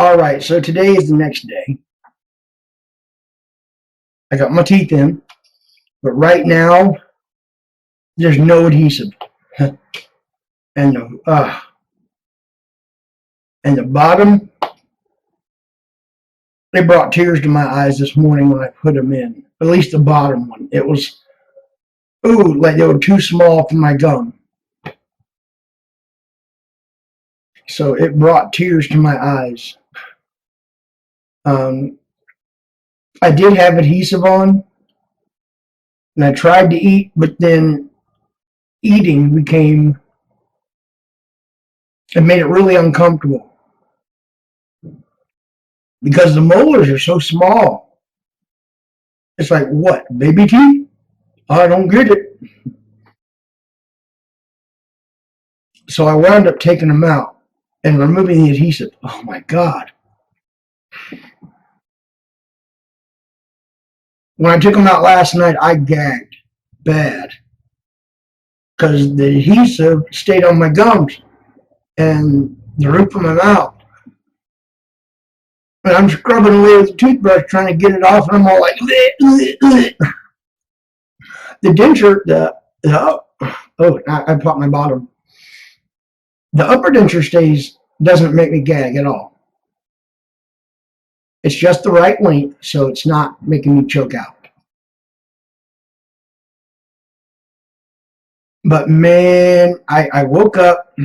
All right, so today is the next day. I got my teeth in, but right now there's no adhesive, and the and the bottom. They brought tears to my eyes this morning when I put them in. At least the bottom one. It was like they were too small for my gum. So it brought tears to my eyes. Um, I did have adhesive on, and I tried to eat, but then eating it made it really uncomfortable because the molars are so small. It's like, what, baby teeth? I don't get it. So I wound up taking them out and removing the adhesive. Oh my God. When I took them out last night, I gagged bad because the adhesive stayed on my gums and the roof of my mouth. And I'm scrubbing away with a toothbrush trying to get it off, and I'm all like, bleh, bleh, bleh. The denture, I popped my bottom. The upper denture doesn't make me gag at all. It's just the right length, so it's not making me choke out. But man, I woke up,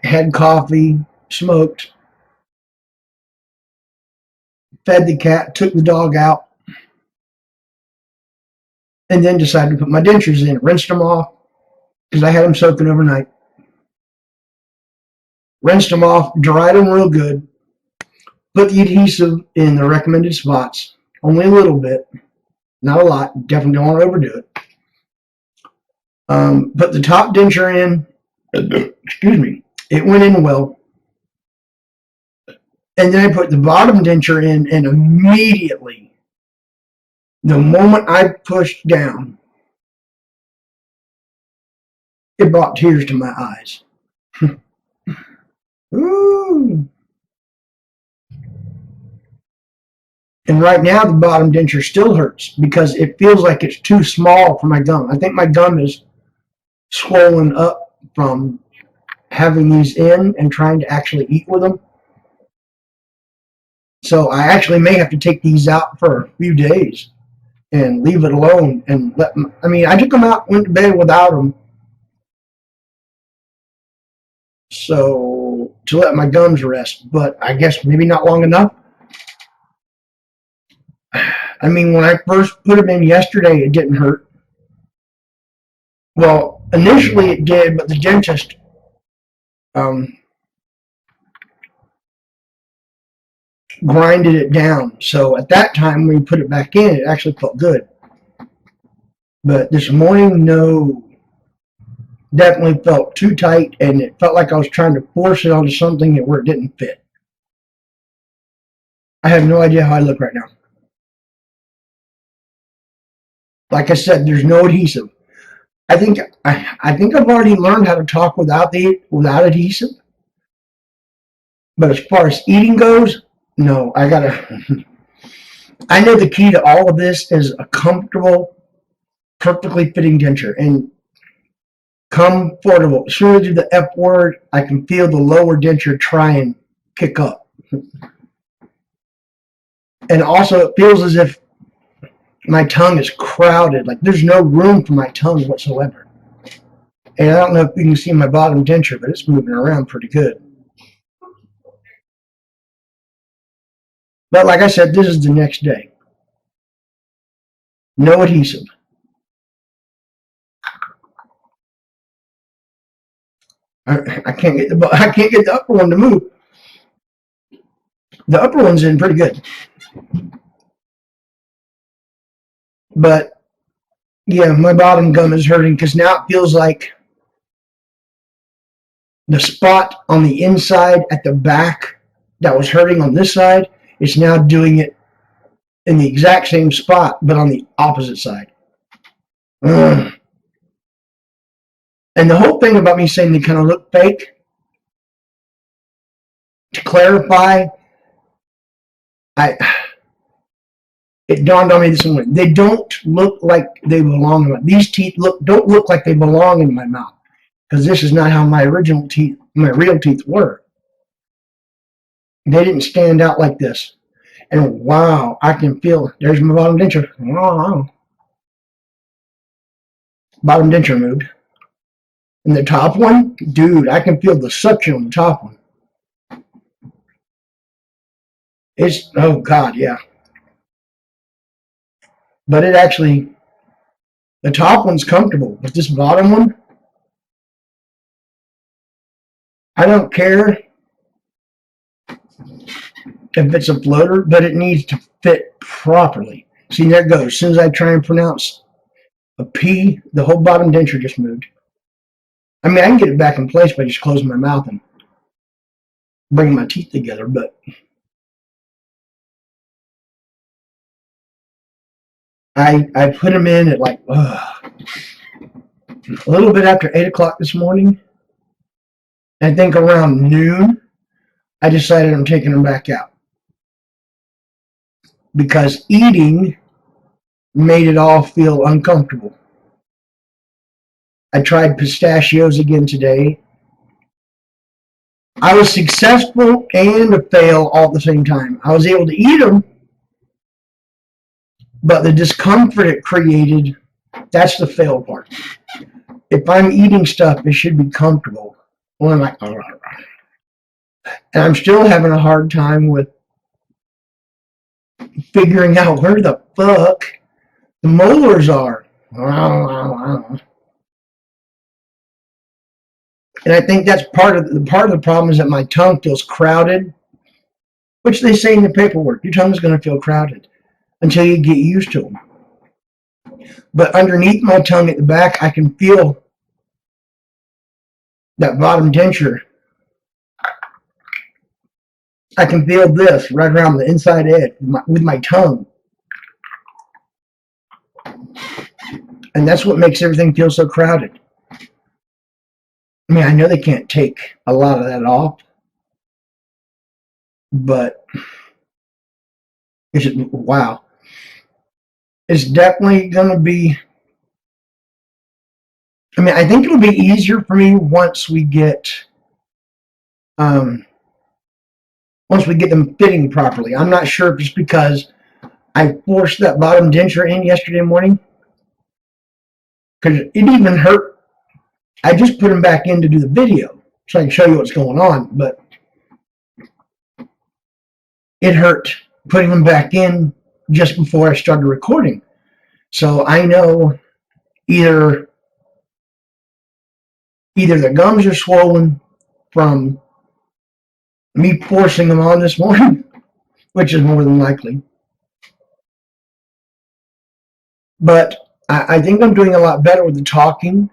had coffee, smoked, fed the cat, took the dog out, and then decided to put my dentures in. Rinsed them off because I had them soaking overnight. Rinsed them off, dried them real good, put the adhesive in the recommended spots, only a little bit, not a lot, definitely don't want to overdo it. Put the top denture in, excuse me, it went in well. And then I put the bottom denture in, and immediately, the moment I pushed down, it brought tears to my eyes. Ooh. And right now, the bottom denture still hurts because it feels like it's too small for my gum. I think my gum is swollen up from having these in and trying to actually eat with them. So I actually may have to take these out for a few days and leave it alone and let them. I mean, I took them out, went to bed without them. So to let my gums rest, but I guess maybe not long enough. I mean, when I first put them in yesterday, it didn't hurt. Well, initially it did, but the dentist grinded it down. So at that time, when you put it back in, it actually felt good. But this morning, no, definitely felt too tight, and it felt like I was trying to force it onto something where it didn't fit. I have no idea how I look right now. Like I said, there's no adhesive. I think I've already learned how to talk without adhesive. But as far as eating goes, no, I gotta. I know the key to all of this is a comfortable, perfectly fitting denture and comfortable. As soon as I do the F word, I can feel the lower denture try and kick up. And also, it feels as if my tongue is crowded. Like there's no room for my tongue whatsoever. And I don't know if you can see my bottom denture, but it's moving around pretty good. But like I said, this is the next day. No adhesive. I can't get the upper one to move. The upper one's in pretty good. But yeah, my bottom gum is hurting because now it feels like the spot on the inside at the back that was hurting on this side is now doing it in the exact same spot, but on the opposite side. Ugh. And the whole thing about me saying they kind of look fake, to clarify, it dawned on me this morning. They don't look like they belong in my, these teeth don't look like they belong in my mouth, because this is not how my original teeth, my real teeth were. They didn't stand out like this. And wow, I can feel, there's my bottom denture. Wow. Bottom denture moved. And the top one, dude, I can feel the suction on the top one. It's, oh God, yeah. But it actually, the top one's comfortable, but this bottom one, I don't care if it's a floater, but it needs to fit properly. See, there it goes. As soon as I try and pronounce a P, the whole bottom denture just moved. I mean, I can get it back in place by just closing my mouth and bringing my teeth together, but I put them in at like a little bit after 8 o'clock this morning. I think around noon, I decided I'm taking them back out because eating made it all feel uncomfortable. I tried pistachios again today. I was successful and a fail all at the same time. I was able to eat them, but the discomfort it created, that's the fail part. If I'm eating stuff, it should be comfortable. Well, I'm like, oh. And I'm still having a hard time with figuring out where the fuck the molars are. And I think that's part of the problem is that my tongue feels crowded, which they say in the paperwork, your tongue's going to feel crowded until you get used to them. But underneath my tongue at the back, I can feel that bottom denture. I can feel this right around the inside edge with my tongue. And that's what makes everything feel so crowded. I mean, I know they can't take a lot of that off, but it's just, wow. It's definitely going to be, I mean, I think it'll be easier for me once we get them fitting properly. I'm not sure if it's because I forced that bottom denture in yesterday morning, because it even hurt. I just put them back in to do the video so I can show you what's going on, but it hurt putting them back in just before I started recording. So I know either the gums are swollen from me forcing them on this morning, which is more than likely. But I think I'm doing a lot better with the talking,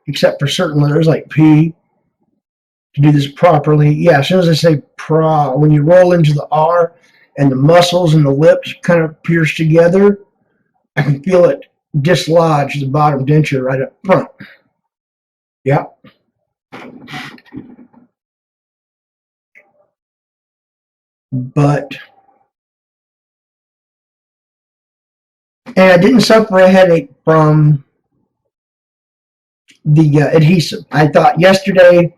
except for certain letters like P. To do this properly, yeah, as soon as I say pra, when you roll into the R and the muscles and the lips kind of pierce together, I can feel it dislodge the bottom denture right up front. Yeah. But, and I didn't suffer a headache from the adhesive. I thought yesterday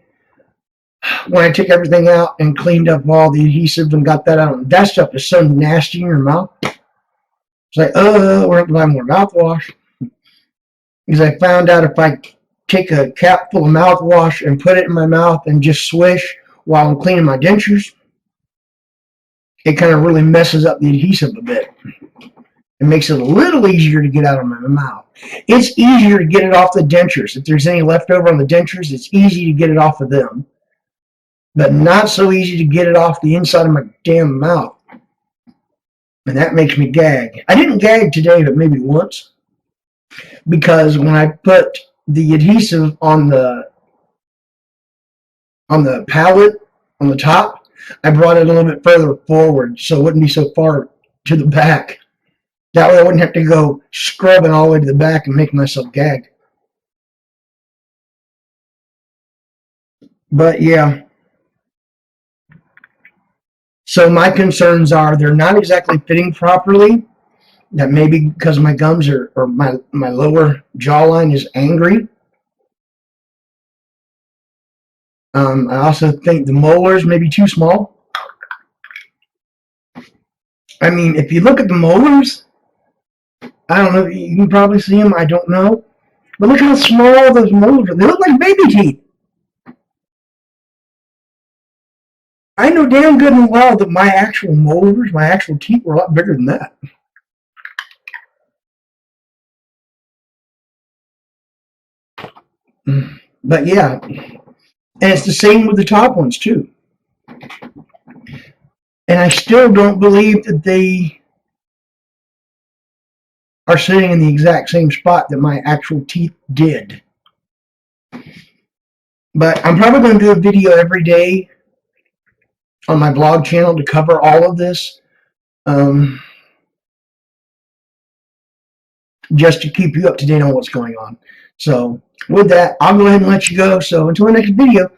when I took everything out and cleaned up all the adhesive and got that out, that stuff is so nasty in your mouth. It's like, we're going to buy more mouthwash. Because I found out if I take a cap full of mouthwash and put it in my mouth and just swish while I'm cleaning my dentures, it kind of really messes up the adhesive a bit. It makes it a little easier to get out of my mouth. It's easier to get it off the dentures. If there's any left over on the dentures, it's easy to get it off of them. But not so easy to get it off the inside of my damn mouth. And that makes me gag. I didn't gag today, but maybe once. Because when I put the adhesive on the palate, on the top, I brought it a little bit further forward so it wouldn't be so far to the back. That way I wouldn't have to go scrubbing all the way to the back and make myself gag. But yeah, So my concerns are they're not exactly fitting properly. That maybe because my gums are, or my lower jawline is angry. I also think the molars may be too small. I mean, if you look at the molars, I don't know, you can probably see them, I don't know. But look how small those molars are. They look like baby teeth. I know damn good and well that my actual molars, my actual teeth were a lot bigger than that. But yeah, and it's the same with the top ones too. And I still don't believe that they are sitting in the exact same spot that my actual teeth did. But I'm probably going to do a video every day on my blog channel to cover all of this, just to keep you up to date on what's going on. So with that, I'll go ahead and let you go. So until the next video,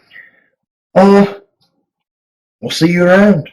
we'll see you around.